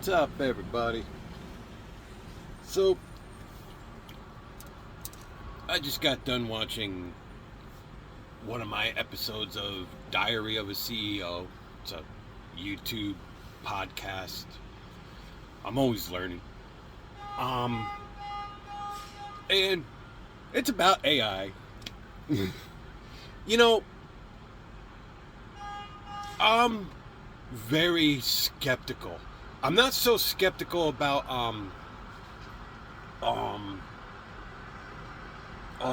What's up, everybody? So, I just got done watching one of my episodes of Diary of a CEO. It's a YouTube podcast. I'm always learning. And it's about AI. You know, I'm very skeptical. I'm not so skeptical about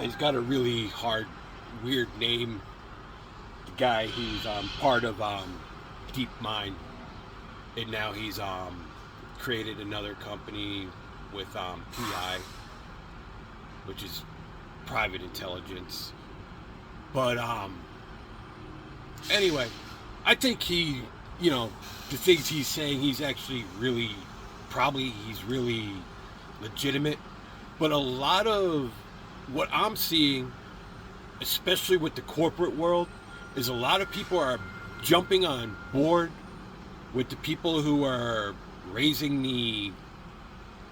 he's got a really hard, weird name. The guy who's part of DeepMind, and now he's created another company with PI, which is private intelligence. But anyway, I think he, the things he's saying, he's actually really, he's really legitimate. But a lot of what I'm seeing, especially with the corporate world, is a lot of people are jumping on board with the people who are raising the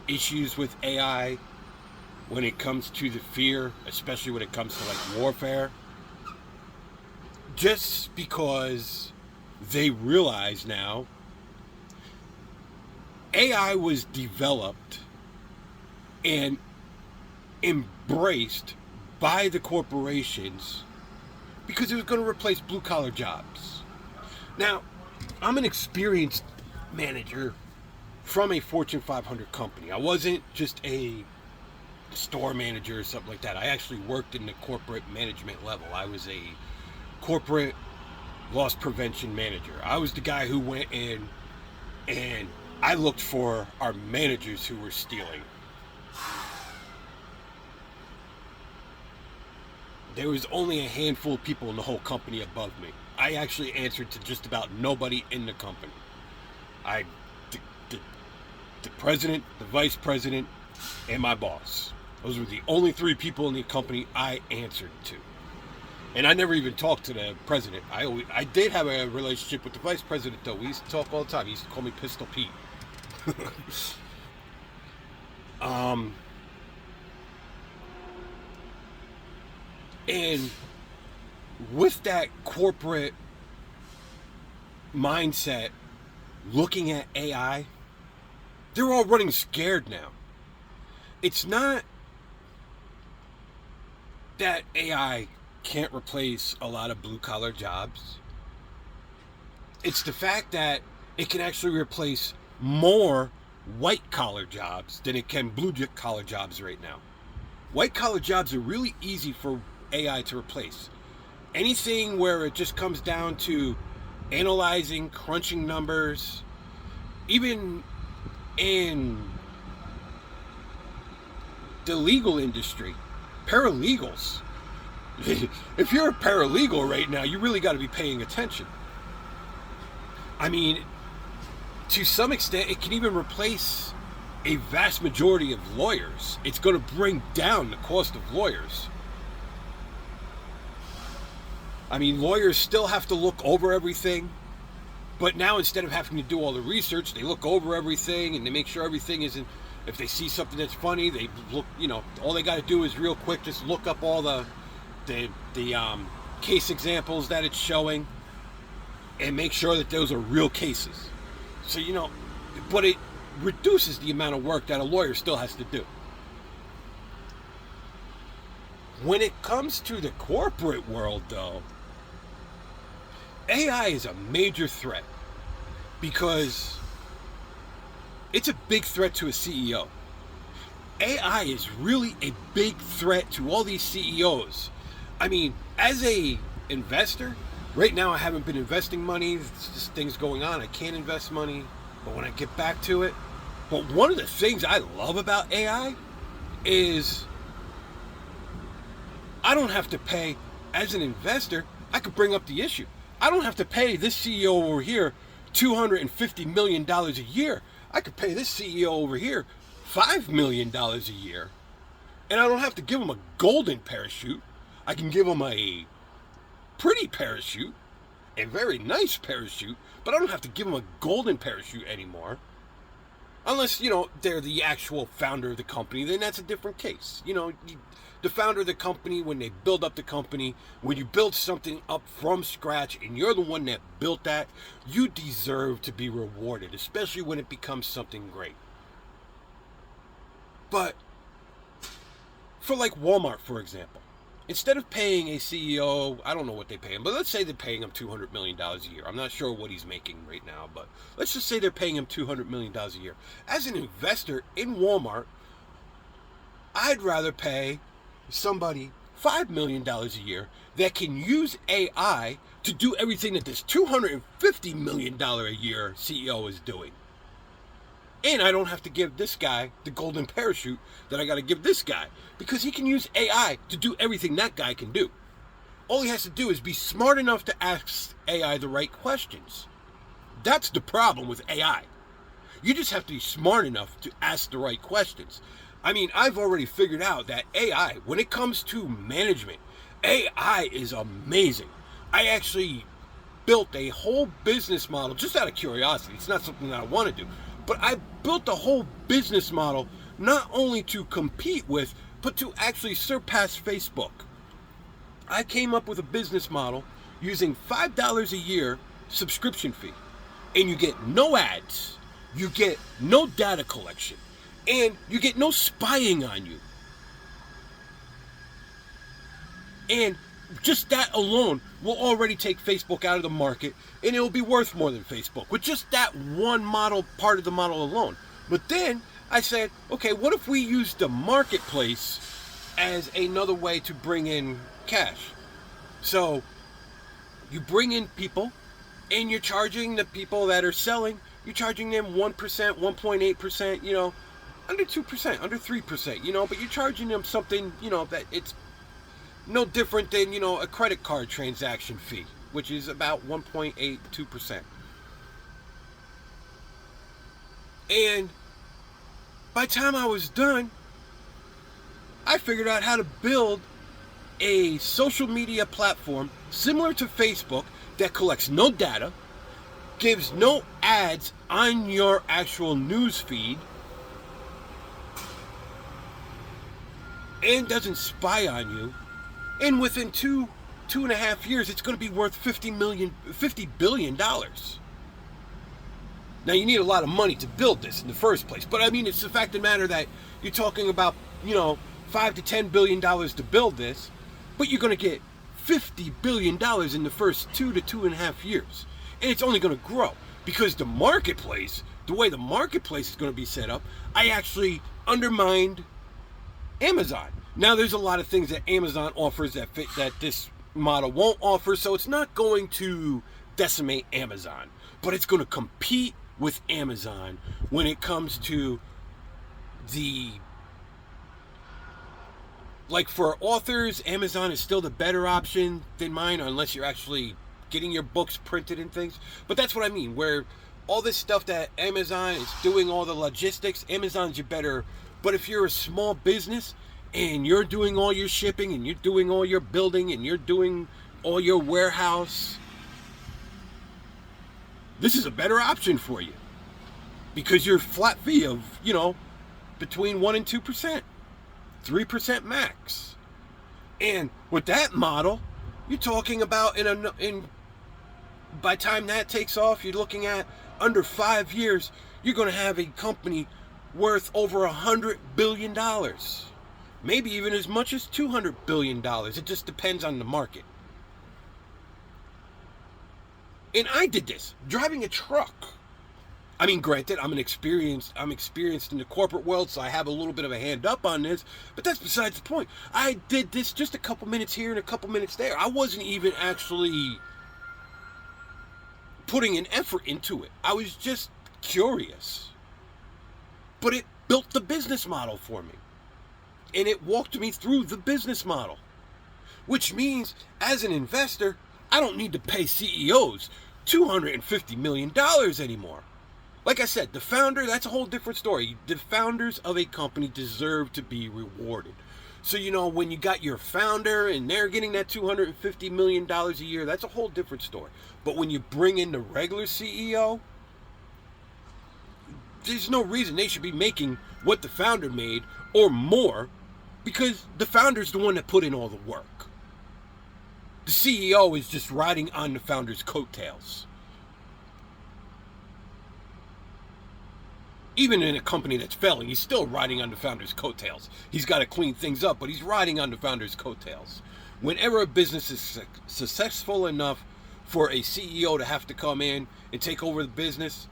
issues with AI when it comes to the fear, especially when it comes to like warfare. Just because they realize now AI was developed and embraced by the corporations because it was going to replace blue collar jobs. Now, I'm an experienced manager from a Fortune 500 company. I wasn't just a store manager or something like that. I actually worked in the corporate management level. I was a corporate loss prevention manager. I was the guy who went in and I looked for our managers who were stealing. There was only a handful of people in the whole company above me. I actually answered to just about nobody in the company. The president, the vice president, and my boss. Those were the only three people in the company I answered to. And I never even talked to the president. I did have a relationship with the vice president, though. We used to talk all the time. He used to call me Pistol Pete. And with that corporate mindset, looking at AI, they're all running scared now. It's not that AI can't replace a lot of blue-collar jobs. It's the fact that it can actually replace more white-collar jobs than it can blue-collar jobs right now. White-collar jobs are really easy for AI to replace. Anything where it just comes down to analyzing, crunching numbers, even in the legal industry, paralegals. If you're a paralegal right now, you really got to be paying attention. I mean, to some extent, it can even replace a vast majority of lawyers. It's going to bring down the cost of lawyers. I mean, lawyers still have to look over everything, but now instead of having to do all the research, they look over everything and they make sure everything isn't. If they see something that's funny, they look. All they got to do is real quick just look up all the case examples that it's showing and make sure that those are real cases. So but it reduces the amount of work that a lawyer still has to do. When it comes to the corporate world, though, AI is a major threat because it's a big threat to a CEO. AI is really a big threat to all these CEOs. I mean, as a investor, right now I haven't been investing money. There's just things going on. I can't invest money, but when I get back to it. But one of the things I love about AI is I don't have to pay, as an investor, I could bring up the issue. I don't have to pay this CEO over here $250 million a year. I could pay this CEO over here $5 million a year. And I don't have to give him a golden parachute. I can give him a pretty parachute, a very nice parachute, but I don't have to give him a golden parachute anymore. Unless, they're the actual founder of the company, then that's a different case. The founder of the company, when they build up the company, when you build something up from scratch and you're the one that built that, you deserve to be rewarded, especially when it becomes something great. But for like Walmart, for example, instead of paying a CEO, I don't know what they pay him, but let's say they're paying him $200 million a year. I'm not sure what he's making right now, but let's just say they're paying him $200 million a year. As an investor in Walmart, I'd rather pay somebody $5 million a year that can use AI to do everything that this $250 million a year CEO is doing. And I don't have to give this guy the golden parachute that I got to give this guy, because he can use AI to do everything that guy can do. All he has to do is be smart enough to ask AI the right questions. That's the problem with AI. You just have to be smart enough to ask the right questions. I mean, I've already figured out that AI, when it comes to management, AI is amazing. I actually built a whole business model just out of curiosity. It's not something that I want to do. But I built a whole business model not only to compete with, but to actually surpass Facebook. I came up with a business model using $5 a year subscription fee. And you get no ads, you get no data collection, and you get no spying on you. And just that alone will already take Facebook out of the market, and it will be worth more than Facebook with just that one model, part of the model alone. But then I said, okay, what if we use the marketplace as another way to bring in cash? So you bring in people, and you're charging the people that are selling, you're charging them 1%, 1.8%, under 2%, under 3%, but you're charging them something, that it's no different than, a credit card transaction fee, which is about 1.82%. And by the time I was done, I figured out how to build a social media platform similar to Facebook that collects no data, gives no ads on your actual news feed, and doesn't spy on you. And within two and a half years, it's going to be worth $50 billion. Now, you need a lot of money to build this in the first place. But I mean, it's the fact of the matter that you're talking about, $5 to $10 billion to build this, but you're going to get $50 billion in the first 2 to 2.5 years. And it's only going to grow because the marketplace, the way the marketplace is going to be set up, I actually undermined Amazon. Now, there's a lot of things that Amazon offers that this model won't offer, so it's not going to decimate Amazon, but it's going to compete with Amazon when it comes to like for authors, Amazon is still the better option than mine, unless you're actually getting your books printed and things. But that's what I mean, where all this stuff that Amazon is doing, all the logistics, Amazon's your better. But if you're a small business and you're doing all your shipping and you're doing all your building and you're doing all your warehouse, this is a better option for you because your flat fee of, between 1% and 2%, 3% max. And with that model, you're talking about in by the time that takes off, you're looking at under 5 years, you're going to have a company worth over $100 billion. Maybe even as much as $200 billion. It just depends on the market. And I did this driving a truck. I mean, granted, I'm experienced in the corporate world, so I have a little bit of a hand up on this, but that's besides the point. I did this just a couple minutes here and a couple minutes there. I wasn't even actually putting an effort into it. I was just curious. But it built the business model for me. And it walked me through the business model. Which means, as an investor, I don't need to pay CEOs $250 million anymore. Like I said, the founder, that's a whole different story. The founders of a company deserve to be rewarded. So, when you got your founder and they're getting that $250 million a year, that's a whole different story. But when you bring in the regular CEO, there's no reason they should be making what the founder made or more, because the founder's the one that put in all the work. The CEO is just riding on the founder's coattails. Even in a company that's failing, he's still riding on the founder's coattails. He's got to clean things up, but he's riding on the founder's coattails. Whenever a business is successful enough for a CEO to have to come in and take over the business,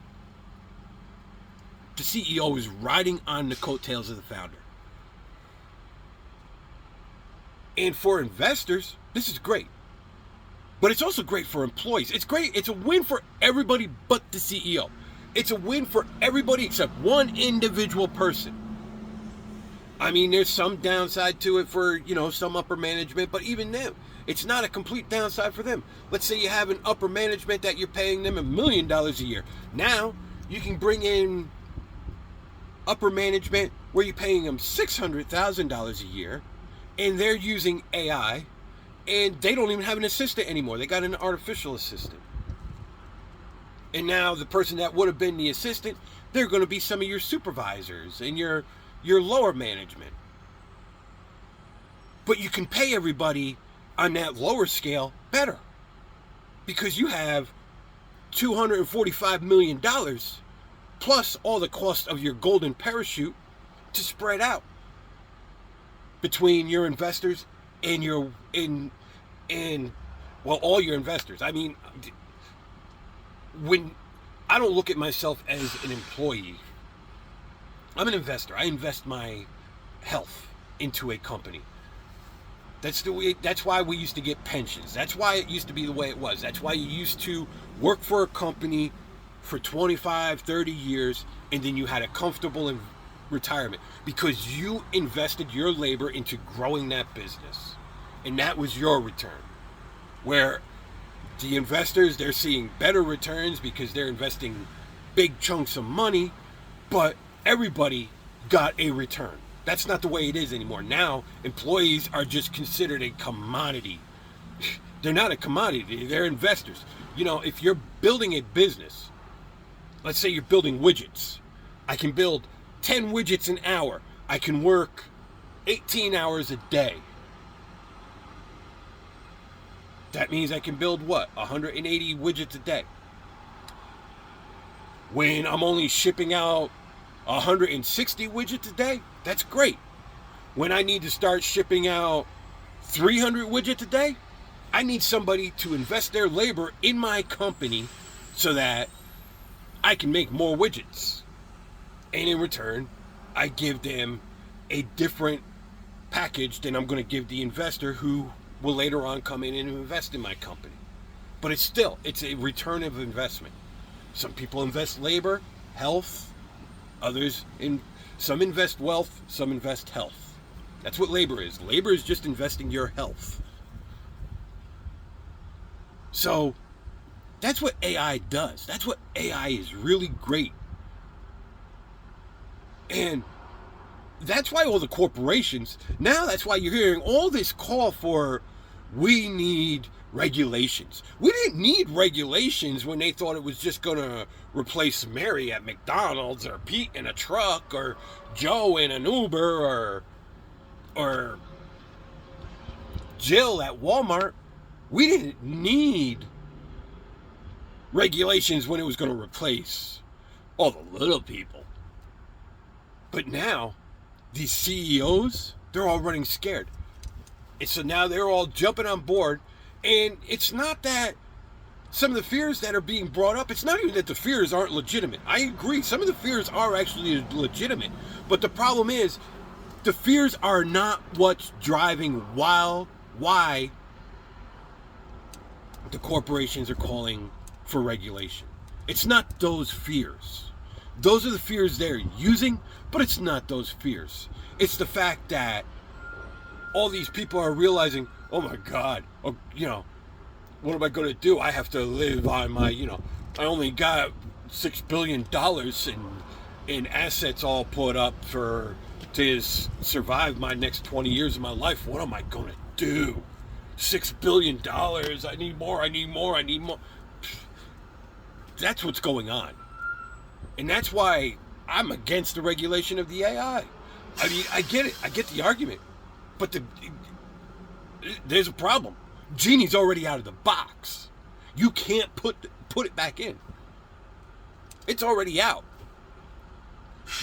the CEO is riding on the coattails of the founder. And for investors, this is great. But it's also great for employees. It's great. It's a win for everybody but the CEO. It's a win for everybody except one individual person. I mean, there's some downside to it for, some upper management, but even them, it's not a complete downside for them. Let's say you have an upper management that you're paying them $1 million a year. Now, you can bring in upper management where you're paying them $600,000 a year, and they're using AI, and they don't even have an assistant anymore. They got an artificial assistant. And now the person that would have been the assistant, they're going to be some of your supervisors and your lower management. But you can pay everybody on that lower scale better, because you have $245 million plus all the cost of your golden parachute to spread out between your investors and all your investors. I mean, when I don't look at myself as an employee, I'm an investor. I invest my health into a company. That's why we used to get pensions. That's why it used to be the way it was. That's why you used to work for a company for 25, 30 years, and then you had a comfortable retirement, because you invested your labor into growing that business. And that was your return. Where the investors, they're seeing better returns because they're investing big chunks of money, but everybody got a return. That's not the way it is anymore. Now, employees are just considered a commodity. They're not a commodity, they're investors. If you're building a business, let's say you're building widgets. I can build 10 widgets an hour. I can work 18 hours a day. That means I can build 180 widgets a day. When I'm only shipping out 160 widgets a day, that's great. When I need to start shipping out 300 widgets a day, I need somebody to invest their labor in my company so that I can make more widgets. And in return, I give them a different package than I'm going to give the investor who will later on come in and invest in my company. But it's a return of investment. Some people invest labor, health, some invest wealth, some invest health. That's what labor is. Labor is just investing your health. So that's what AI does. That's what AI is really great. And that's why all the corporations, now that's why you're hearing all this call for, we need regulations. We didn't need regulations when they thought it was just going to replace Mary at McDonald's, or Pete in a truck, or Joe in an Uber, or Jill at Walmart. We didn't need regulations when it was going to replace all the little people. But now, these CEOs, they're all running scared. And so now they're all jumping on board. And it's not that some of the fears that are being brought up, it's not even that the fears aren't legitimate. I agree, some of the fears are actually legitimate. But the problem is, the fears are not what's driving why the corporations are calling for regulation. It's not those fears. Those are the fears they're using, but it's not those fears. It's the fact that all these people are realizing, oh my God, what am I going to do? I have to live on my, I only got $6 billion in assets all put up to survive my next 20 years of my life. What am I going to do? $6 billion. I need more. That's what's going on. And that's why I'm against the regulation of the AI. I mean, I get it. I get the argument. But there's a problem. Genie's already out of the box. You can't put it back in. It's already out.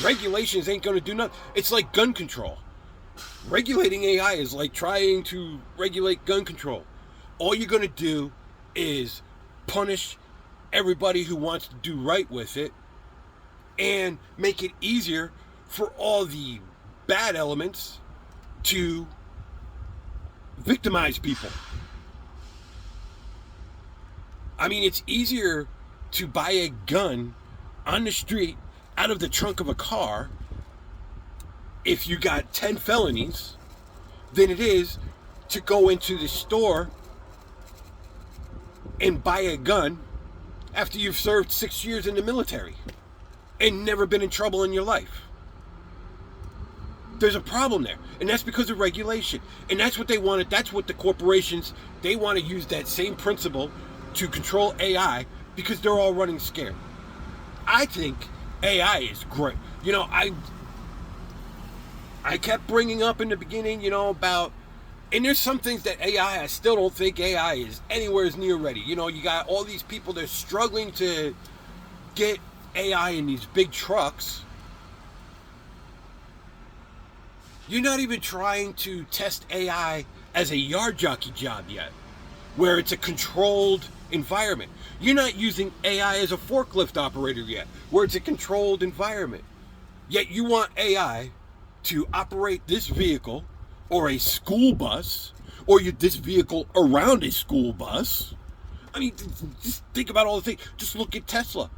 Regulations ain't going to do nothing. It's like gun control. Regulating AI is like trying to regulate gun control. All you're going to do is punish everybody who wants to do right with it and make it easier for all the bad elements to victimize people. I mean, it's easier to buy a gun on the street out of the trunk of a car if you got 10 felonies than it is to go into the store and buy a gun after you've served 6 years in the military and never been in trouble in your life. There's a problem there, and that's because of regulation. And that's what they wanted. That's what the corporations, they want to use that same principle to control AI because they're all running scared. I think AI is great. You know, I kept bringing up in the beginning, you know, about, and there's some things that AI, I still don't think AI is anywhere near ready. You know, you got all these people, they're struggling to get AI in these big trucks. You're not even trying to test AI as a yard jockey job yet, where it's a controlled environment. You're not using AI as a forklift operator yet, where it's a controlled environment. Yet you want AI to operate this vehicle or a school bus or this vehicle around a school bus. I mean, just think about all the things. Just look at Tesla.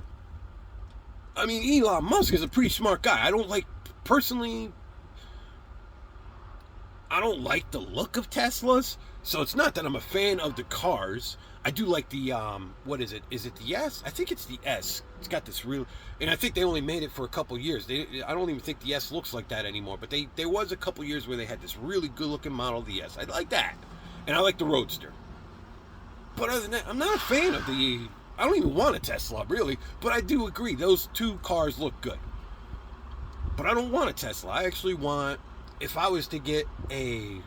I mean, Elon Musk is a pretty smart guy. I don't like the look of Teslas, so it's not that I'm a fan of the cars. I do like the, what is it? Is it the S? I think it's the S. It's got this real, and I think they only made it for a couple years. I don't even think the S looks like that anymore, but there was a couple years where they had this really good looking model, the S. I like that. And I like the Roadster. But other than that, I'm not a fan of I don't even want a Tesla, really, but I do agree, those two cars look good. But I don't want a Tesla. I actually want, if I was to get a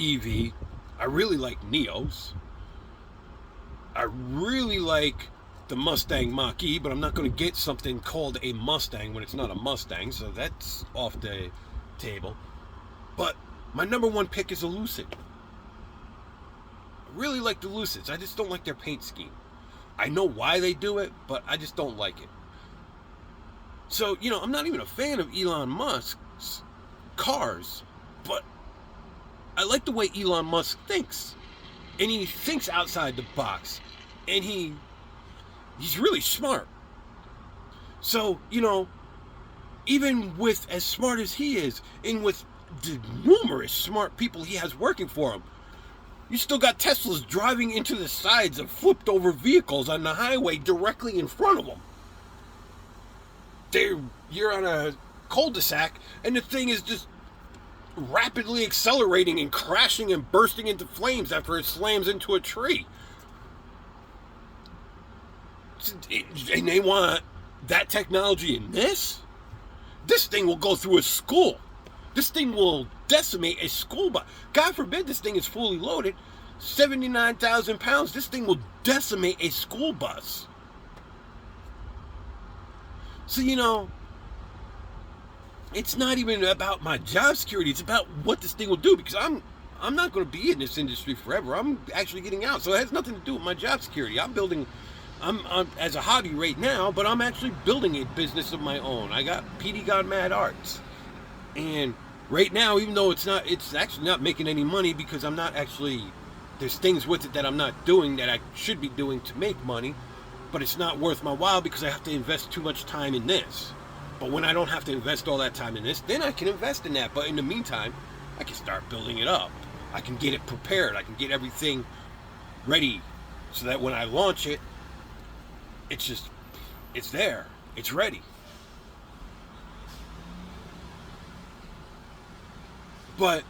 EV, I really like Neos. I really like the Mustang Mach-E, but I'm not going to get something called a Mustang when it's not a Mustang, so that's off the table. But my number one pick is a Lucid. I really like the Lucids. I just don't like their paint scheme. I know why they do it, but I just don't like it. So, you know, I'm not even a fan of Elon Musk's cars, but I like the way Elon Musk thinks. And he thinks outside the box. And he's really smart. So, you know, even with as smart as he is, and with the numerous smart people he has working for him, you still got Teslas driving into the sides of flipped over vehicles on the highway directly in front of them. You're on a cul-de-sac, and the thing is just rapidly accelerating and crashing and bursting into flames after it slams into a tree. And they want that technology in this? This thing will go through a school. This thing will decimate a school bus. God forbid this thing is fully loaded. 79,000 pounds. This thing will decimate a school bus. So, you know, it's not even about my job security. It's about what this thing will do, because I'm not going to be in this industry forever. I'm actually getting out. So it has nothing to do with my job security. I'm as a hobby right now, but I'm actually building a business of my own. I got PD God Mad Arts. And right now, even though it's actually not making any money, because I'm not actually, there's things with it that I'm not doing that I should be doing to make money, but it's not worth my while because I have to invest too much time in this. But when I don't have to invest all that time in this, then I can invest in that. But in the meantime, I can start building it up. I can get it prepared. I can get everything ready so that when I launch it, it's there. It's ready. But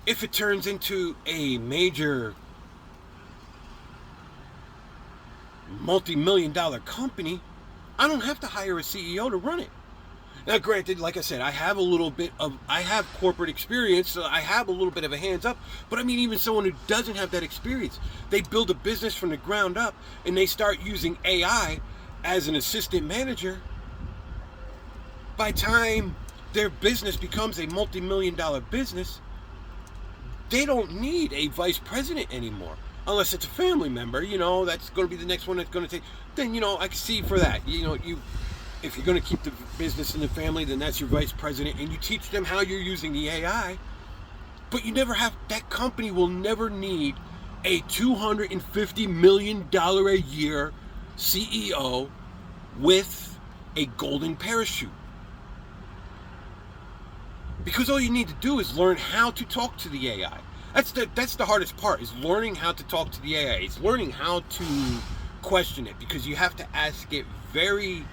if it turns into a major multi-million-dollar company, I don't have to hire a CEO to run it. Now, granted, like I said, I have corporate experience, so I have a little bit of a hands up. But I mean, even someone who doesn't have that experience, they build a business from the ground up and they start using AI as an assistant manager. By the time their business becomes a multi-million-dollar business, they don't need a vice president anymore. Unless it's a family member, that's going to be the next one that's going to take. Then, I can see for that. If you're going to keep the business in the family, then that's your vice president, and you teach them how you're using the AI. But that company will never need a $250 million a year CEO with a golden parachute. Because all you need to do is learn how to talk to the AI. That's the hardest part, is learning how to talk to the AI. It's learning how to question it, because you have to ask it very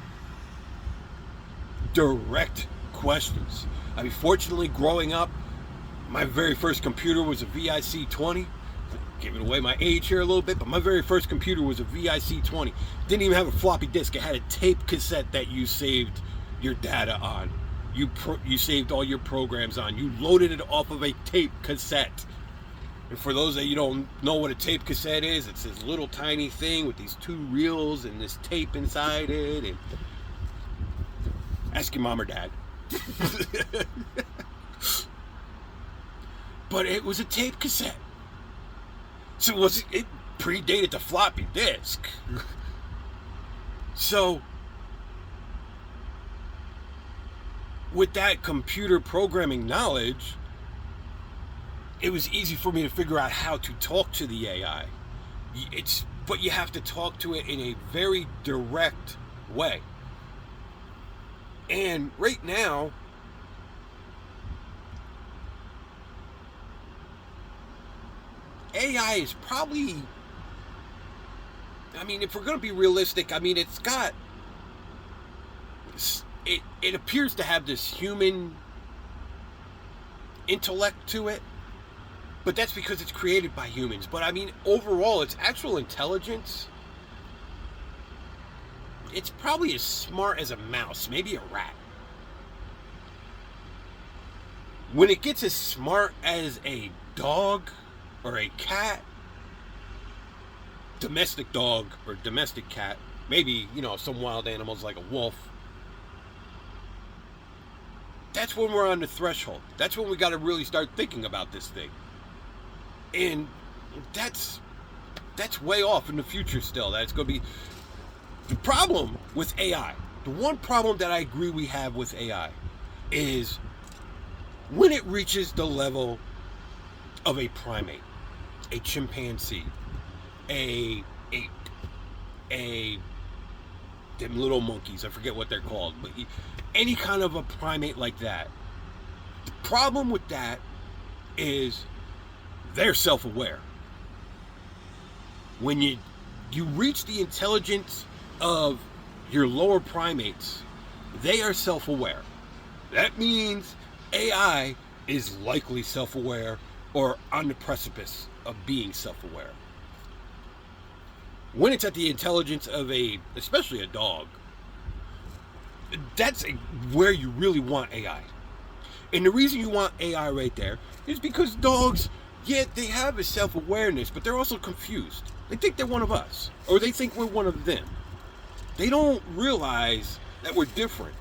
direct questions. I mean, fortunately, growing up, my very first computer was a VIC-20. Giving away my age here a little bit, but my very first computer was a VIC-20. Didn't even have a floppy disk. It had a tape cassette that you saved your data on. You saved all your programs on. You loaded it off of a tape cassette. And for those that you don't know what a tape cassette is, it's this little tiny thing with these 2 reels and this tape inside it. And ask your mom or dad. But it was a tape cassette. So it predated the floppy disk. So with that computer programming knowledge, it was easy for me to figure out how to talk to the AI. But you have to talk to it in a very direct way. And right now, AI is probably, if we're going to be realistic, it appears to have this human intellect to it, but that's because it's created by humans. But overall, its actual intelligence, it's probably as smart as a mouse, maybe a rat. When it gets as smart as a dog or a cat, domestic dog or domestic cat, maybe, some wild animals like a wolf, that's when we're on the threshold. That's when we got to really start thinking about this thing. And that's way off in the future still. That's going to be the problem with AI. The one problem that I agree we have with AI is when it reaches the level of a primate, a chimpanzee, a ape, them little monkeys, I forget what they're called, but any kind of a primate like that. The problem with that is they're self-aware. When you reach the intelligence of your lower primates, they are self-aware. That means AI is likely self-aware or on the precipice of being self-aware. When it's at the intelligence of especially a dog, that's where you really want AI. And the reason you want AI right there is because dogs, they have a self-awareness, but they're also confused. They think they're one of us, or they think we're one of them. They don't realize that we're different.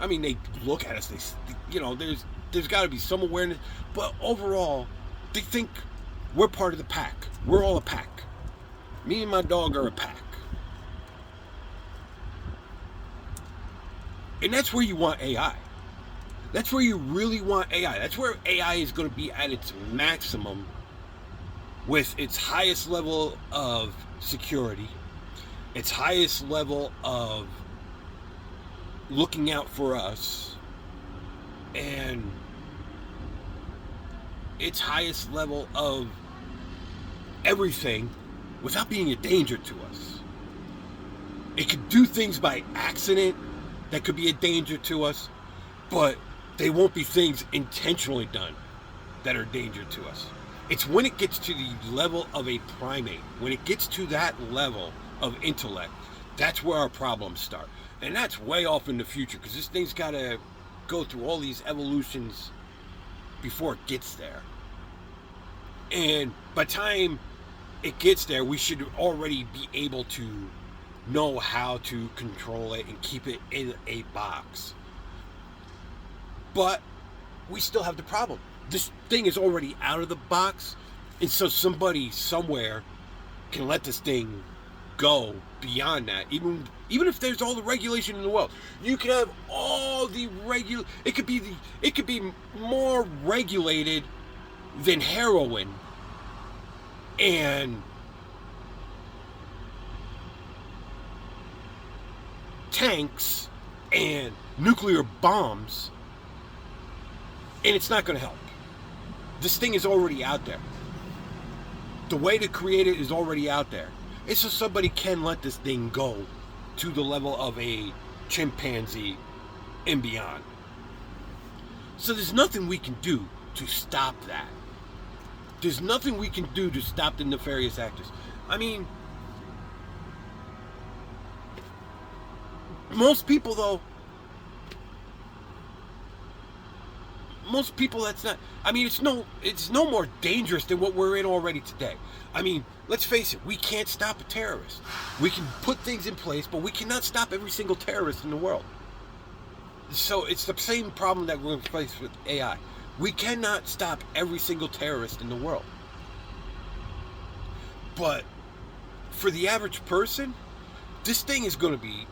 They look at us, there's got to be some awareness, but overall, they think we're part of the pack. We're all a pack. Me and my dog are a pack. And that's where you want AI. That's where you really want AI. That's where AI is going to be at its maximum, with its highest level of security, its highest level of looking out for us, and its highest level of everything without being a danger to us. It could do things by accident that could be a danger to us, but they won't be things intentionally done that are a danger to us. It's when it gets to the level of a primate, when it gets to that level of intellect, That's where our problems start. And that's way off in the future because this thing's got to go through all these evolutions before it gets there. And by the time it gets there, we should already be able to know how to control it and keep it in a box. But we still have the problem. This thing is already out of the box, and so somebody somewhere can let this thing go beyond that. Even if there's all the regulation in the world, you can have all the it could be more regulated than heroin and tanks and nuclear bombs, and it's not going to help. This thing is already out there. The way to create it is already out there. It's so somebody can let this thing go to the level of a chimpanzee and beyond. So there's nothing we can do to stop that. There's nothing we can do to stop the nefarious actors. I mean, most people that's not, I mean, it's no more dangerous than what we're in already today. I mean, let's face it, we can't stop a terrorist. We can put things in place, but we cannot stop every single terrorist in the world. So it's the same problem that we're faced with AI. We cannot stop every single terrorist in the world. But for the average person, this thing is going to be,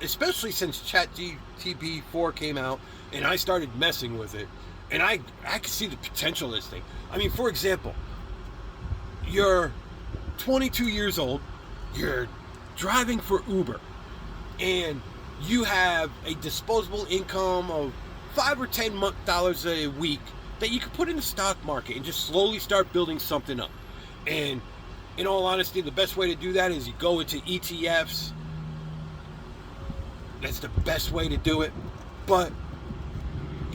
especially since ChatGPT 4 came out and I started messing with it, and I can see the potential of this thing. I mean, for example, you're 22 years old, you're driving for Uber, and you have a disposable income of $5 or $10 a week that you can put in the stock market and just slowly start building something up. And in all honesty, the best way to do that is you go into ETFs. That's the best way to do it. But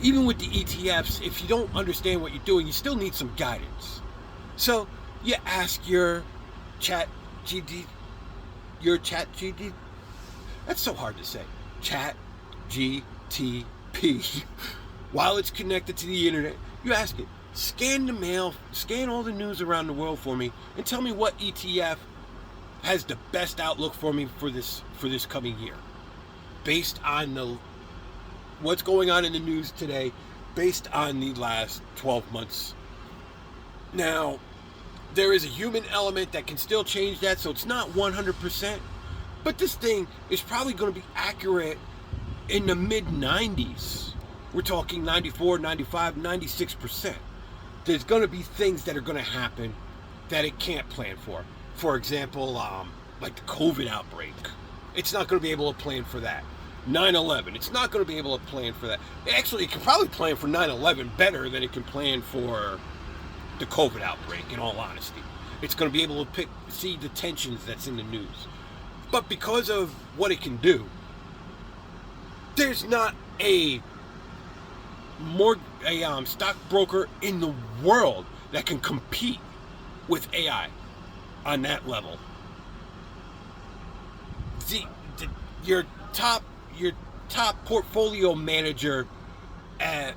even with the ETFs, if you don't understand what you're doing, you still need some guidance. So you ask your chat GD, that's so hard to say, chat GTP, while it's connected to the internet, you ask it, scan the mail, scan all the news around the world for me, and tell me what ETF has the best outlook for me for this coming year, based on what's going on in the news today, based on the last 12 months. Now, there is a human element that can still change that, so it's not 100%, but this thing is probably going to be accurate in the mid-90s. We're talking 94, 95, 96%. There's going to be things that are going to happen that it can't plan for. For example, like the COVID outbreak. It's not going to be able to plan for that. 9/11. It's not going to be able to plan for that. Actually, it can probably plan for 9/11 better than it can plan for the COVID outbreak, in all honesty. It's going to be able to see the tensions that's in the news. But because of what it can do, there's not a stockbroker in the world that can compete with AI on that level. Your top portfolio manager at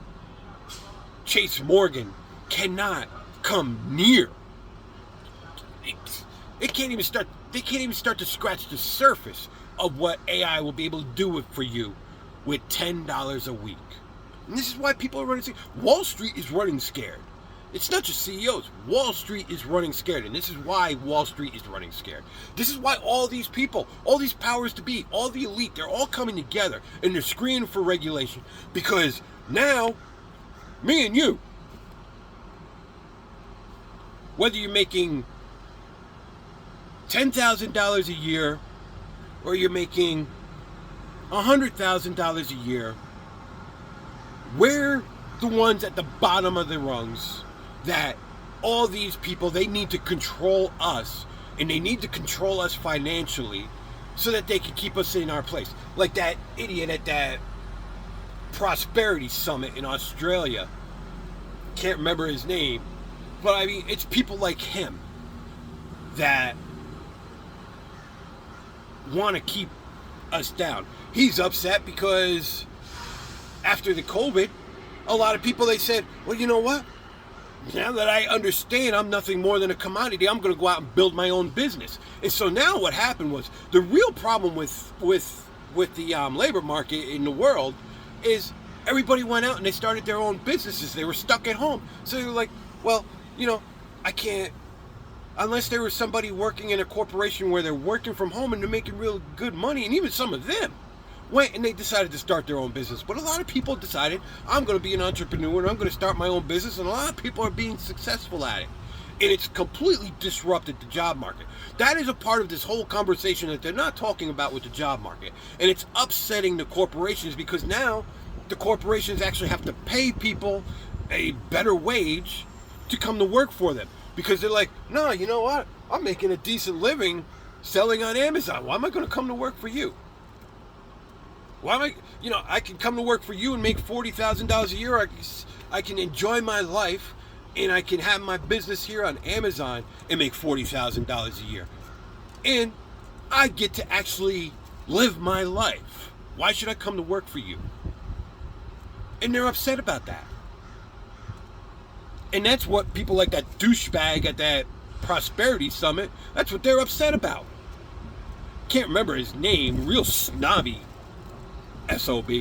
Chase Morgan cannot come near. It can't even start. They can't even start to scratch the surface of what AI will be able to do for you with $10 a week. And this is why people are running scared. Wall Street is running scared. It's not just CEOs. Wall Street is running scared. And this is why Wall Street is running scared. This is why all these people, all these powers to be, all the elite, they're all coming together and they're screaming for regulation. Because now, me and you, whether you're making $10,000 a year or you're making $100,000 a year, we're the ones at the bottom of the rungs that all these people, they need to control us, and they need to control us financially so that they can keep us in our place. Like that idiot at that prosperity summit in Australia. Can't remember his name. But I mean, it's people like him that want to keep us down. He's upset because after the COVID, a lot of people, they said, well, you know what? Now that I understand I'm nothing more than a commodity, I'm going to go out and build my own business. And so now what happened was, the real problem with the labor market in the world is everybody went out and they started their own businesses. They were stuck at home. So they were like, well, I can't, unless there was somebody working in a corporation where they're working from home and they're making real good money, and even some of them went and they decided to start their own business. But a lot of people decided, I'm going to be an entrepreneur and I'm going to start my own business, and a lot of people are being successful at it. And it's completely disrupted the job market. That is a part of this whole conversation that they're not talking about with the job market. And it's upsetting the corporations, because now the corporations actually have to pay people a better wage to come to work for them. Because they're like, no, you know what? I'm making a decent living selling on Amazon. Why am I going to come to work for you? Why am I can come to work for you and make $40,000 a year. I can enjoy my life, and I can have my business here on Amazon and make $40,000 a year. And I get to actually live my life. Why should I come to work for you? And they're upset about that. And that's what people like that douchebag at that Prosperity Summit, that's what they're upset about. Can't remember his name, real snobby SOB.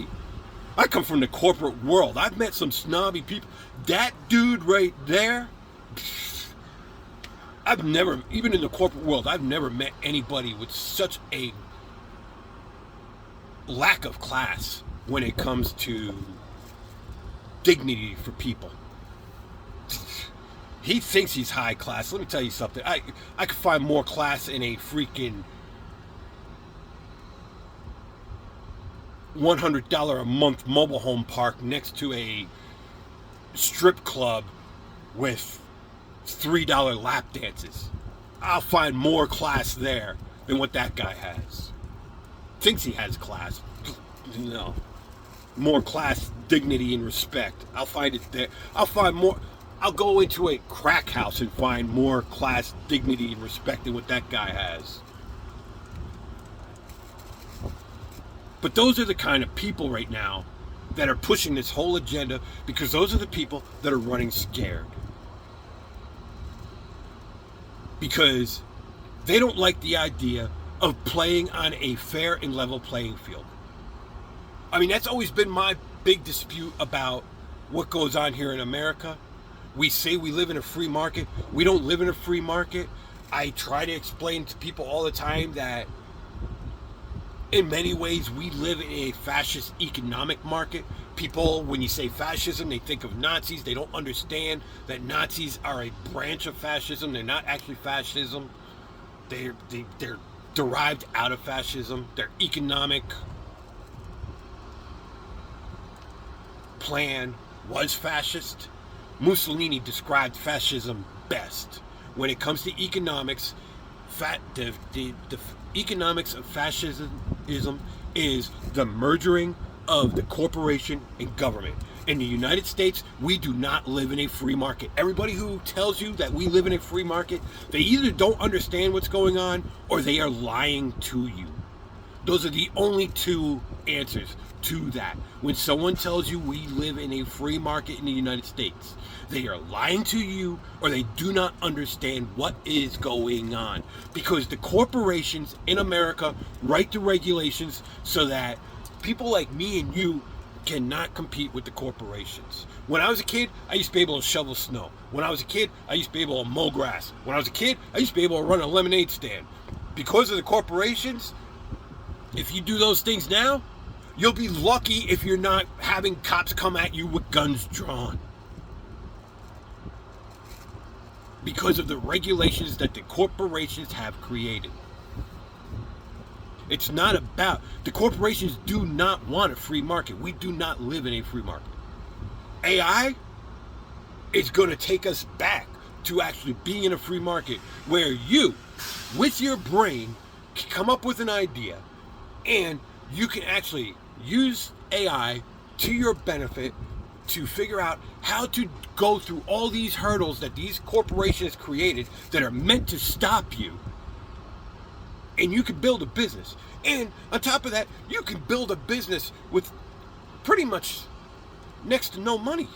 I come from the corporate world. I've met some snobby people. That dude right there, I've never, even in the corporate world, I've never met anybody with such a lack of class when it comes to dignity for people. He thinks he's high class. Let me tell you something. I could find more class in a freaking $100 a month mobile home park next to a strip club with $3 lap dances. I'll find more class there than what that guy has. Thinks he has class. No. More class, dignity, and respect. I'll find it there. I'll go into a crack house and find more class, dignity, and respect than what that guy has. But those are the kind of people right now that are pushing this whole agenda, because those are the people that are running scared. Because they don't like the idea of playing on a fair and level playing field. I mean, that's always been my big dispute about what goes on here in America. We say we live in a free market. We don't live in a free market. I try to explain to people all the time that in many ways we live in a fascist economic market. People, when you say fascism, they think of Nazis. They don't understand that Nazis are a branch of fascism. They're not actually fascism. They're derived out of fascism. Their economic plan was fascist. Mussolini described fascism best. When it comes to economics, the economics of fascism is the merging of the corporation and government. In the United States, we do not live in a free market. Everybody who tells you that we live in a free market, they either don't understand what's going on or they are lying to you. Those are the only two answers to that. When someone tells you we live in a free market in the United States, they are lying to you or they do not understand what is going on. Because the corporations in America write the regulations so that people like me and you cannot compete with the corporations. When I was a kid, I used to be able to shovel snow. When I was a kid, I used to be able to mow grass. When I was a kid, I used to be able to run a lemonade stand. Because of the corporations, if you do those things now, you'll be lucky if you're not having cops come at you with guns drawn. Because of the regulations that the corporations have created. It's not about, the corporations do not want a free market. We do not live in a free market. AI is going to take us back to actually being in a free market where you, with your brain, can come up with an idea and you can actually use AI to your benefit to figure out how to go through all these hurdles that these corporations created that are meant to stop you. and you can build a business. And on top of that, you can build a business with pretty much next to no money.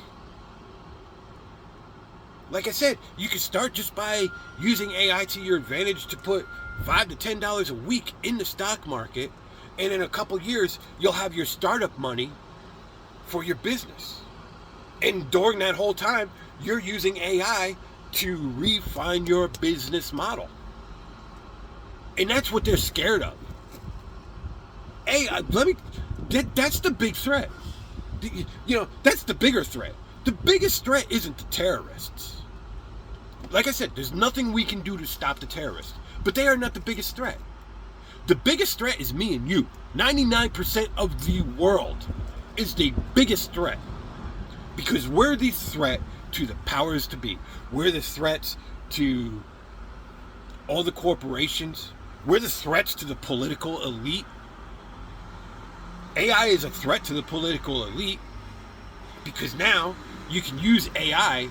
Like I said, you can start just by using AI to your advantage to put $5 to $10 a week in the stock market, and in a couple years, you'll have your startup money for your business. And during that whole time, you're using AI to refine your business model. And that's what they're scared of. That's the big threat. That's the bigger threat. The biggest threat isn't the terrorists. Like I said, there's nothing we can do to stop the terrorists. But they are not the biggest threat. The biggest threat is me and you. 99% of the world is the biggest threat. Because we're the threat to the powers to be. We're the threats to all the corporations. We're the threats to the political elite. AI is a threat to the political elite because now you can use AI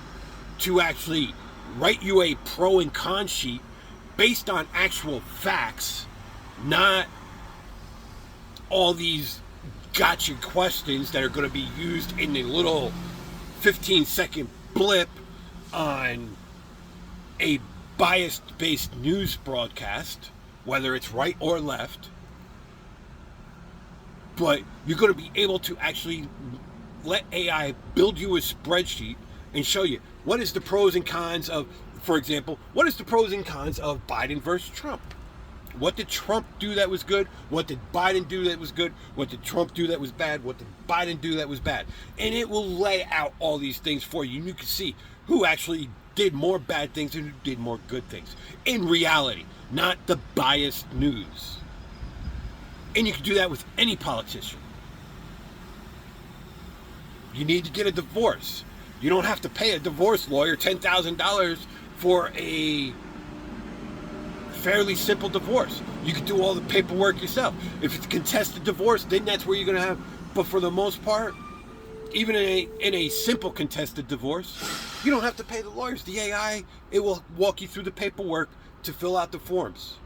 to actually write you a pro and con sheet based on actual facts, not all these gotcha questions that are going to be used in a little 15-second blip on a bias-based news broadcast, whether it's right or left. But you're going to be able to actually let AI build you a spreadsheet and show you what is the pros and cons of, for example, what is the pros and cons of Biden versus Trump? What did Trump do that was good? What did Biden do that was good? What did Trump do that was bad? What did Biden do that was bad? And it will lay out all these things for you. And you can see who actually did more bad things and who did more good things. In reality, not the biased news. And you can do that with any politician. You need to get a divorce. You don't have to pay a divorce lawyer $10,000 for a fairly simple divorce. You can do all the paperwork yourself. If it's a contested divorce, then that's where you're going to have. But for the most part, even in a simple contested divorce, you don't have to pay the lawyers. The AI, it will walk you through the paperwork to fill out the forms.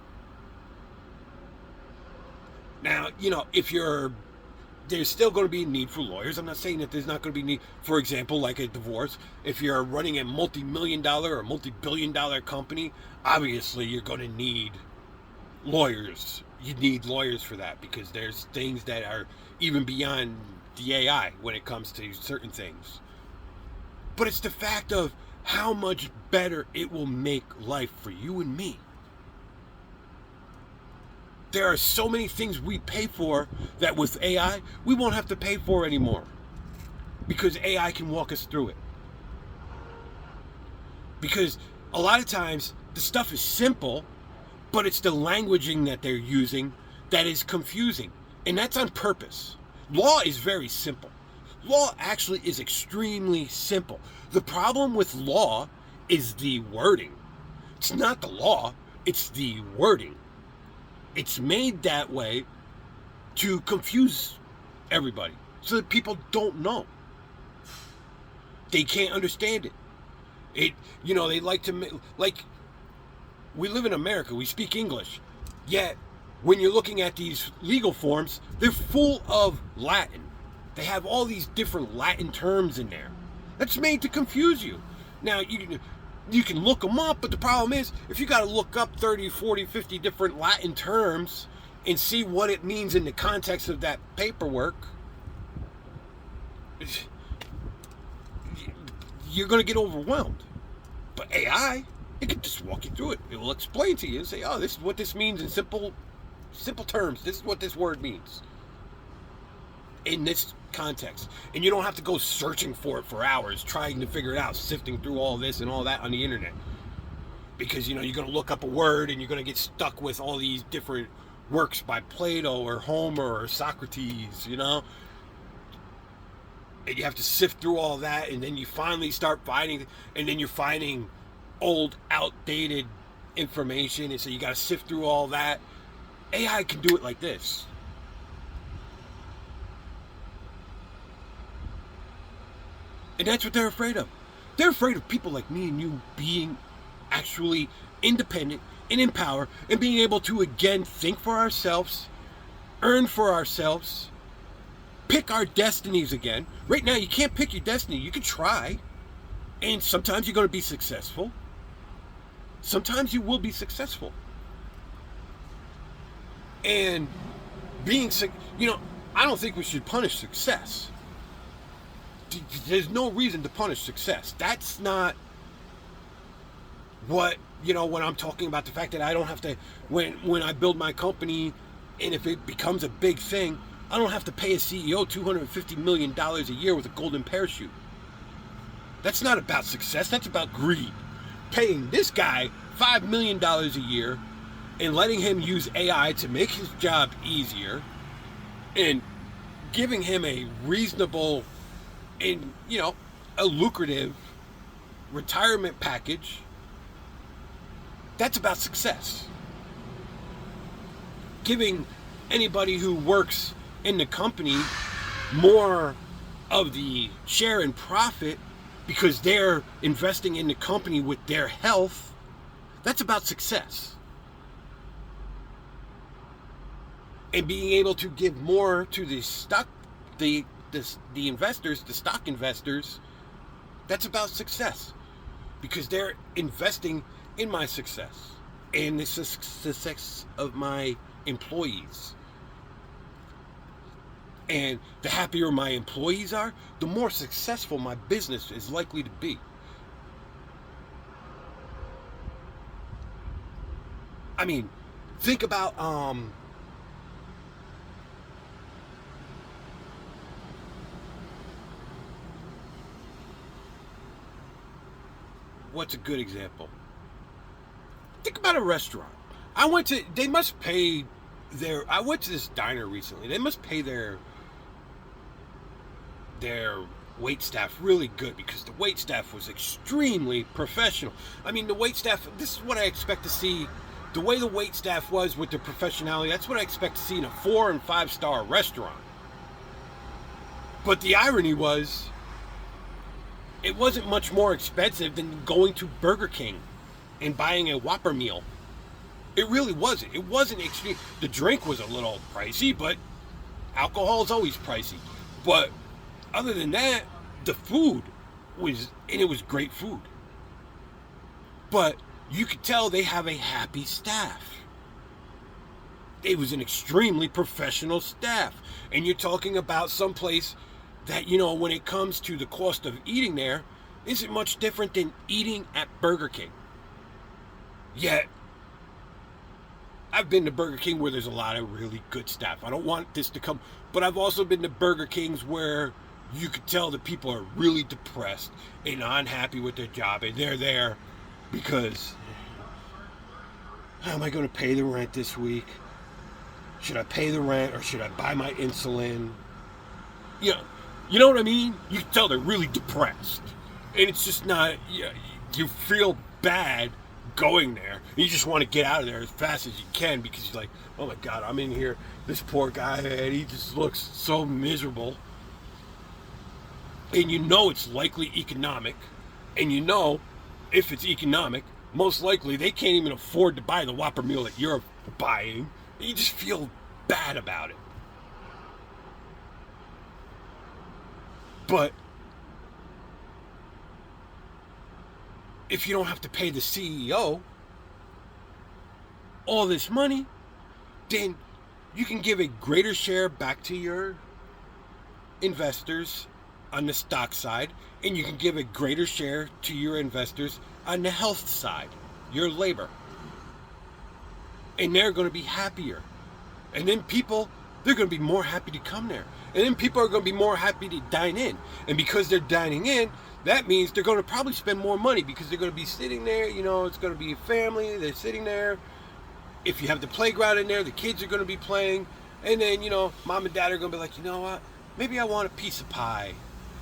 Now, there's still going to be a need for lawyers. I'm not saying that there's not going to be need, for example, like a divorce. If you're running a multi-million-dollar or multi-billion-dollar company, obviously you're going to need lawyers. You need lawyers for that because there's things that are even beyond the AI when it comes to certain things. But it's the fact of how much better it will make life for you and me. There are so many things we pay for that with AI, we won't have to pay for anymore. Because AI can walk us through it. Because a lot of times, the stuff is simple, but it's the languaging that they're using that is confusing. And that's on purpose. Law is very simple. Law actually is extremely simple. The problem with law is the wording. It's not the law, it's the wording. It's made that way to confuse everybody so that people don't know. They can't understand it. They like to, we live in America, we speak English. Yet, when you're looking at these legal forms, they're full of Latin. They have all these different Latin terms in there. That's made to confuse you. Now, you can look them up, but the problem is, if you got to look up 30, 40, 50 different Latin terms and see what it means in the context of that paperwork, you're going to get overwhelmed. But AI, it can just walk you through it. It will explain to you and say, oh, this is what this means in simple terms. This is what this word means in this context. And you don't have to go searching for it for hours, trying to figure it out, sifting through all this and all that on the internet. Because, you're going to look up a word and you're going to get stuck with all these different works by Plato or Homer or Socrates, And you have to sift through all that, and then you finally start finding, and then you're finding old, outdated information, and so you got to sift through all that. AI can do it like this. And that's what they're afraid of. They're afraid of people like me and you being actually independent and empower, and being able to again think for ourselves, earn for ourselves, pick our destinies again. Right now, you can't pick your destiny. You can try, and sometimes you're going to be successful. Sometimes you will be successful. And being, I don't think we should punish success. There's no reason to punish success. That's not what, when I'm talking about the fact that I don't have to, when I build my company, and if it becomes a big thing, I don't have to pay a CEO $250 million a year with a golden parachute. That's not about success. That's about greed. Paying this guy $5 million a year and letting him use AI to make his job easier and giving him a reasonable and, a lucrative retirement package. That's about success. Giving anybody who works in the company more of the share and profit because they're investing in the company with their health, that's about success. And being able to give more to the investors, the stock investors, that's about success. Because they're investing in my success and the success of my employees. And the happier my employees are, the more successful my business is likely to be. I mean, think about what's a good example? Think about a restaurant. I went to this diner recently. They must pay their wait staff really good because the wait staff was extremely professional. I mean, the wait staff, this is what I expect to see. The way the wait staff was with their professionality, that's what I expect to see in a 4- and 5-star restaurant. But the irony was, it wasn't much more expensive than going to Burger King and buying a Whopper meal. It really wasn't. It wasn't extreme. The drink was a little pricey, but alcohol is always pricey. But other than that, the food was great food. But you could tell they have a happy staff. It was an extremely professional staff. And you're talking about someplace that, when it comes to the cost of eating there, isn't much different than eating at Burger King. Yet, I've been to Burger King where there's a lot of really good staff. I don't want this to come, but I've also been to Burger Kings where you could tell that people are really depressed and unhappy with their job, and they're there because, how am I going to pay the rent this week? Should I pay the rent or should I buy my insulin? You know what I mean? You can tell they're really depressed. And it's just not, you feel bad going there. You just want to get out of there as fast as you can because you're like, oh my God, I'm in here. This poor guy, and he just looks so miserable. And it's likely economic. And if it's economic, most likely they can't even afford to buy the Whopper meal that you're buying. You just feel bad about it. But if you don't have to pay the CEO all this money, then you can give a greater share back to your investors on the stock side, and you can give a greater share to your investors on the health side, your labor. And they're going to be happier. And then they're going to be more happy to come there. And then people are going to be more happy to dine in. And because they're dining in, that means they're going to probably spend more money because they're going to be sitting there, it's going to be a family, they're sitting there. If you have the playground in there, the kids are going to be playing. And then, mom and dad are going to be like, you know what, maybe I want a piece of pie.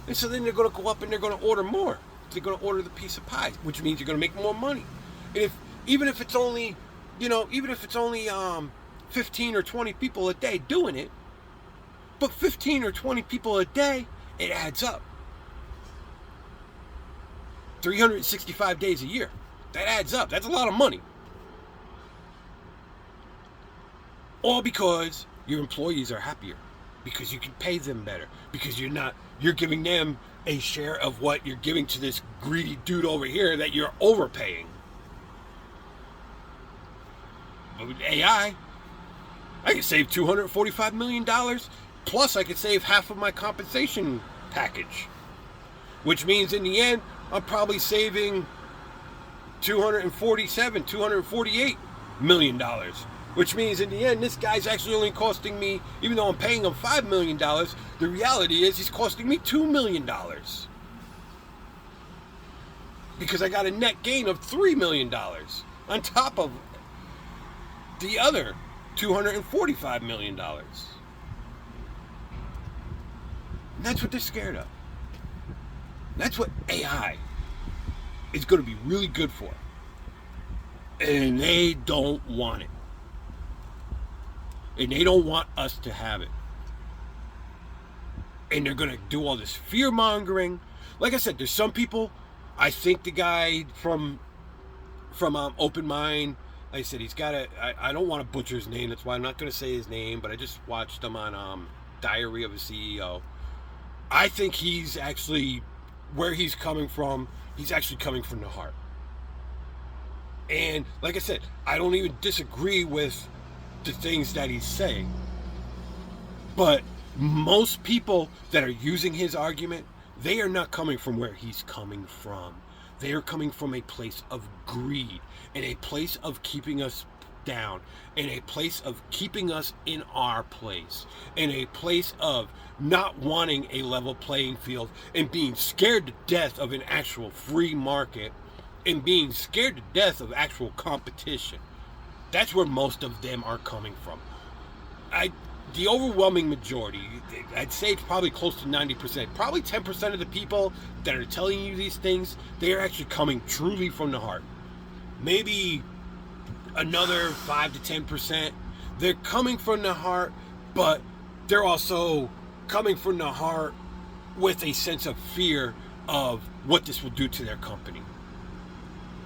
And so then they're going to go up and they're going to order more. They're going to order the piece of pie, which means you're going to make more money. And even if it's only 15 or 20 people a day doing it, but 15 or 20 people a day, it adds up. 365 days a year. That adds up. That's a lot of money. All because your employees are happier, because you can pay them better, because you're giving them a share of what you're giving to this greedy dude over here that you're overpaying. But with AI, I could save $245 million, plus I could save half of my compensation package. Which means in the end, I'm probably saving $248 million. Which means in the end, this guy's actually only costing me, even though I'm paying him $5 million, the reality is he's costing me $2 million. Because I got a net gain of $3 million on top of the other $245 million. And that's what they're scared of. That's what AI is going to be really good for. And they don't want it. And they don't want us to have it. And they're going to do all this fear mongering. Like I said, there's some people. I think the guy from Open Mind, like I said, he's got a. I don't want to butcher his name. That's why I'm not going to say his name. But I just watched him on Diary of a CEO. I think he's actually, where he's coming from, he's actually coming from the heart. And like I said, I don't even disagree with the things that he's saying. But most people that are using his argument, they are not coming from where he's coming from. They are coming from a place of greed, and a place of keeping us down, and a place of keeping us in our place, and a place of not wanting a level playing field, and being scared to death of an actual free market, and being scared to death of actual competition. That's where most of them are coming from. The overwhelming majority, I'd say it's probably close to 90%, probably 10% of the people that are telling you these things, they are actually coming truly from the heart. Maybe another 5 to 10%, they're coming from the heart, but they're also coming from the heart with a sense of fear of what this will do to their company.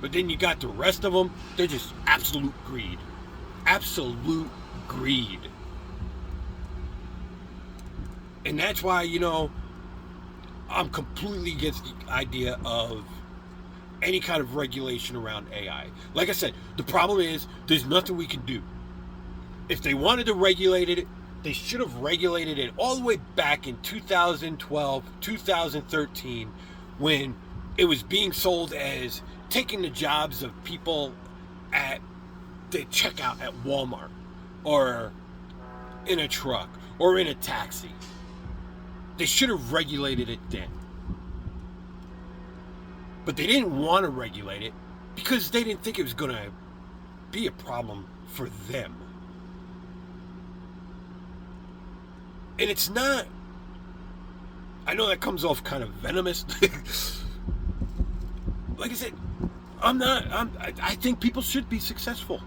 But then you got the rest of them, they're just absolute greed. Absolute greed. And that's why, I'm completely against the idea of any kind of regulation around AI. Like I said, the problem is there's nothing we can do. If they wanted to regulate it, they should have regulated it all the way back in 2012, 2013, when it was being sold as taking the jobs of people at the checkout at Walmart, or in a truck, or in a taxi. They should have regulated it then. But they didn't want to regulate it because they didn't think it was going to be a problem for them. And it's not, I know that comes off kind of venomous. Like I said, I think people should be successful.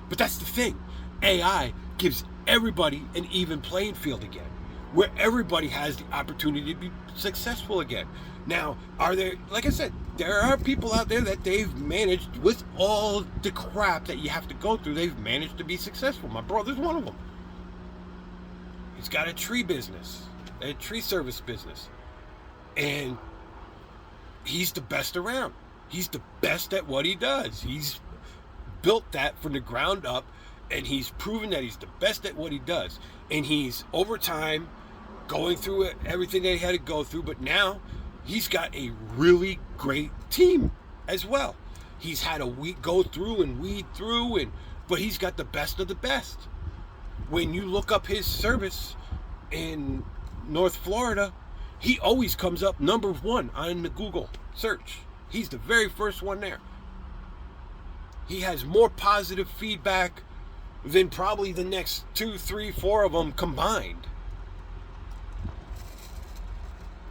But that's the thing. AI gives everybody an even playing field again, where everybody has the opportunity to be successful again. Now, like I said, there are people out there that they've managed, with all the crap that you have to go through, they've managed to be successful. My brother's one of them. He's got a tree business, a tree service business. And he's the best around. He's the best at what he does. He's built that from the ground up, and he's proven that he's the best at what he does. And he's, over time, going through everything that he had to go through, but now he's got a really great team as well. He's had a week go through and weed through, but he's got the best of the best. When you look up his service in North Florida, he always comes up number one on the Google search. He's the very first one there. He has more positive feedback than probably the next 2, 3, 4 of them combined.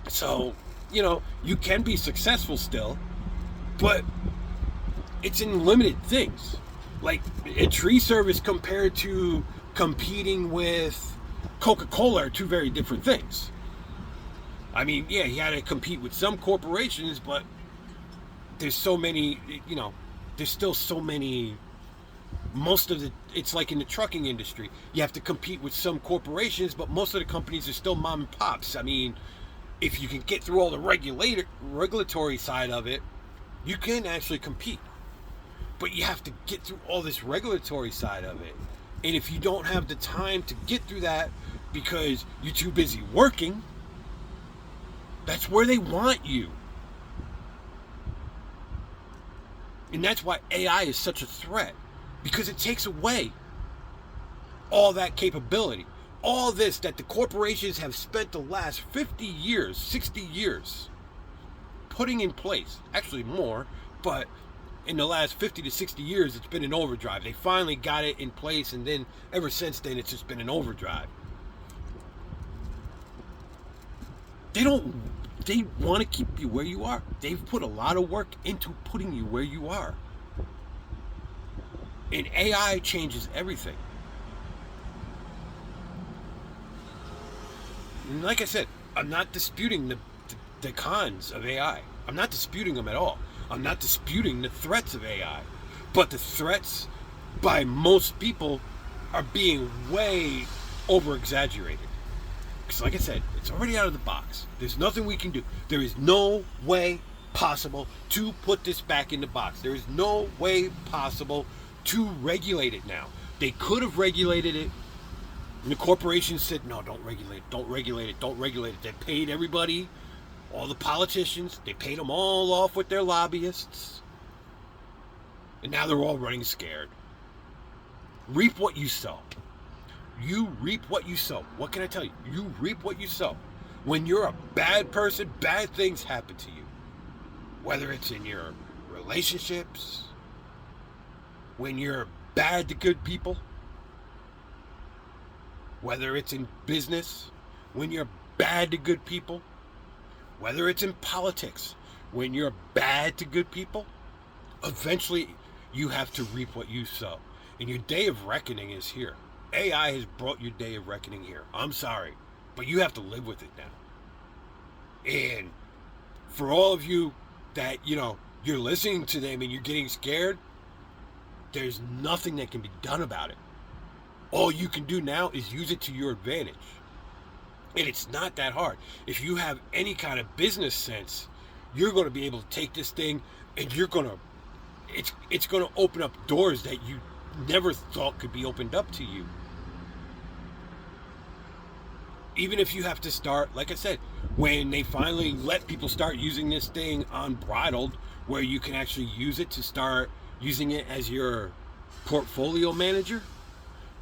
So, you can be successful still, but it's in limited things. Like a tree service compared to competing with Coca-Cola are two very different things. I mean, yeah, he had to compete with some corporations, but there's so many, there's still so many it's like in the trucking industry. You have to compete with some corporations, but most of the companies are still mom and pops. I mean, if you can get through all the regulatory side of it, you can actually compete. But you have to get through all this regulatory side of it. And if you don't have the time to get through that because you're too busy working, that's where they want you. And that's why AI is such a threat, because it takes away all that capability. All this that the corporations have spent the last 50 years, 60 years putting in place, actually more, but in the last 50 to 60 years, it's been in overdrive. They finally got it in place, and then ever since then, it's just been in overdrive. They want to keep you where you are. They've put a lot of work into putting you where you are. And AI changes everything. And like I said, I'm not disputing the cons of AI. I'm not disputing them at all. I'm not disputing the threats of AI. But the threats by most people are being way over exaggerated. Because like I said, it's already out of the box. There's nothing we can do. There is no way possible to put this back in the box. There is no way possible to regulate it now. They could have regulated it, and the corporations said, no, don't regulate it, don't regulate it, don't regulate it. They paid everybody, all the politicians, they paid them all off with their lobbyists. And now they're all running scared. Reap what you sow. You reap what you sow. What can I tell you? You reap what you sow. When you're a bad person, bad things happen to you. Whether it's in your relationships, when you're bad to good people, whether it's in business, when you're bad to good people, whether it's in politics, when you're bad to good people, eventually you have to reap what you sow. And your day of reckoning is here. AI has brought your day of reckoning here. I'm sorry, but you have to live with it now. And for all of you that, you're listening to them and you're getting scared, there's nothing that can be done about it. All you can do now is use it to your advantage. And it's not that hard. If you have any kind of business sense, you're going to be able to take this thing and it's going to open up doors that you never thought could be opened up to you. Even if you have to start, like I said, when they finally let people start using this thing unbridled, where you can actually use it to start using it as your portfolio manager,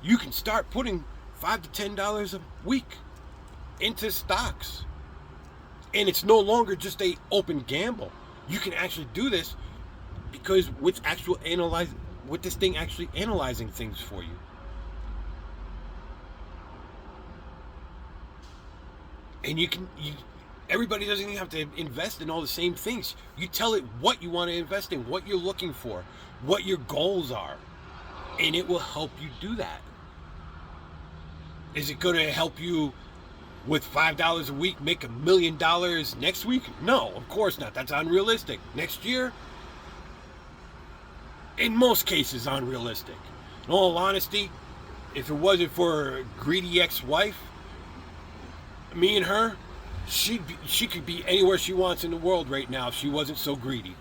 you can start putting $5 to $10 a week into stocks. And it's no longer just a open gamble. You can actually do this because with this thing actually analyzing things for you. And everybody doesn't even have to invest in all the same things. You tell it what you want to invest in, what you're looking for, what your goals are, and it will help you do that. Is it going to help you with $5 a week make $1 million next week? No, of course not. That's unrealistic. Next year, in most cases, unrealistic. In all honesty, if it wasn't for a greedy ex-wife, me and her, she could be anywhere she wants in the world right now if she wasn't so greedy.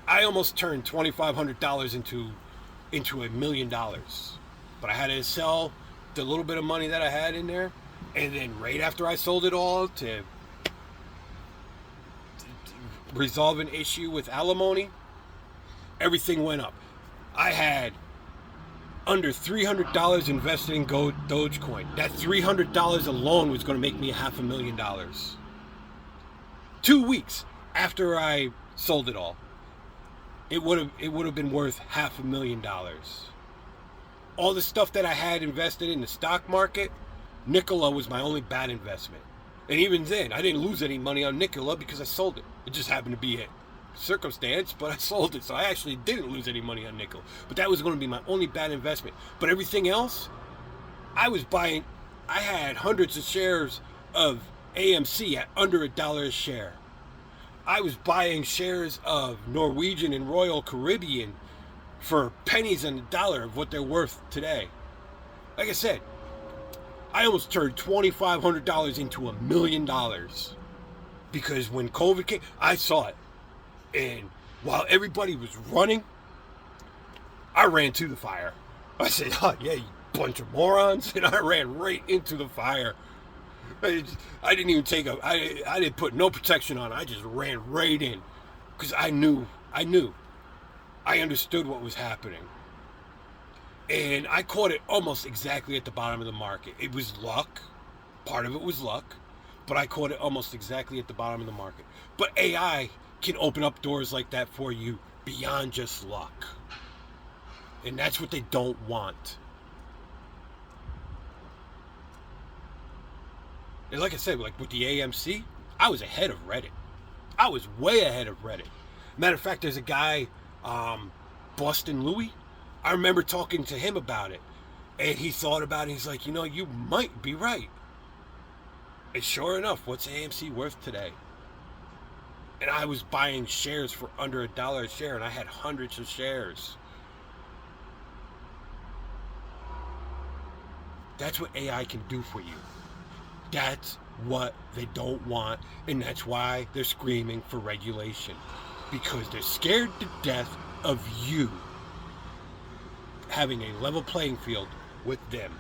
I almost turned $2,500 into $1 million, but I had to sell the little bit of money that I had in there, and then right after I sold it all to resolve an issue with alimony, everything went up. I had under $300 invested in Dogecoin. That $300 alone was going to make me $500,000. 2 weeks after I sold it all, it would have been worth $500,000. All the stuff that I had invested in the stock market, Nikola was my only bad investment. And even then, I didn't lose any money on Nikola because I sold it. It just happened to be a circumstance, but I sold it, so I actually didn't lose any money on nickel. But that was going to be my only bad investment. But everything else, I had hundreds of shares of AMC at under $1 a share. I was buying shares of Norwegian and Royal Caribbean for pennies on the dollar of what they're worth today. Like I said, I almost turned $2,500 into $1,000,000 because when COVID came, I saw it. And while everybody was running, I ran to the fire. I said, oh, yeah, you bunch of morons. And I ran right into the fire. I didn't even I didn't put no protection on. I just ran right in because I knew. I understood what was happening. And I caught it almost exactly at the bottom of the market. It was luck. Part of it was luck. But I caught it almost exactly at the bottom of the market. But AI can open up doors like that for you beyond just luck. And that's what they don't want. And like I said, like with the AMC, I was ahead of Reddit. I was way ahead of Reddit. Matter of fact, there's a guy, Boston Louie. I remember talking to him about it. And he thought about it. He's like, you might be right. And sure enough, what's AMC worth today? And I was buying shares for under $1 a share, and I had hundreds of shares. That's what AI can do for you. That's what they don't want, and that's why they're screaming for regulation. Because they're scared to death of you having a level playing field with them.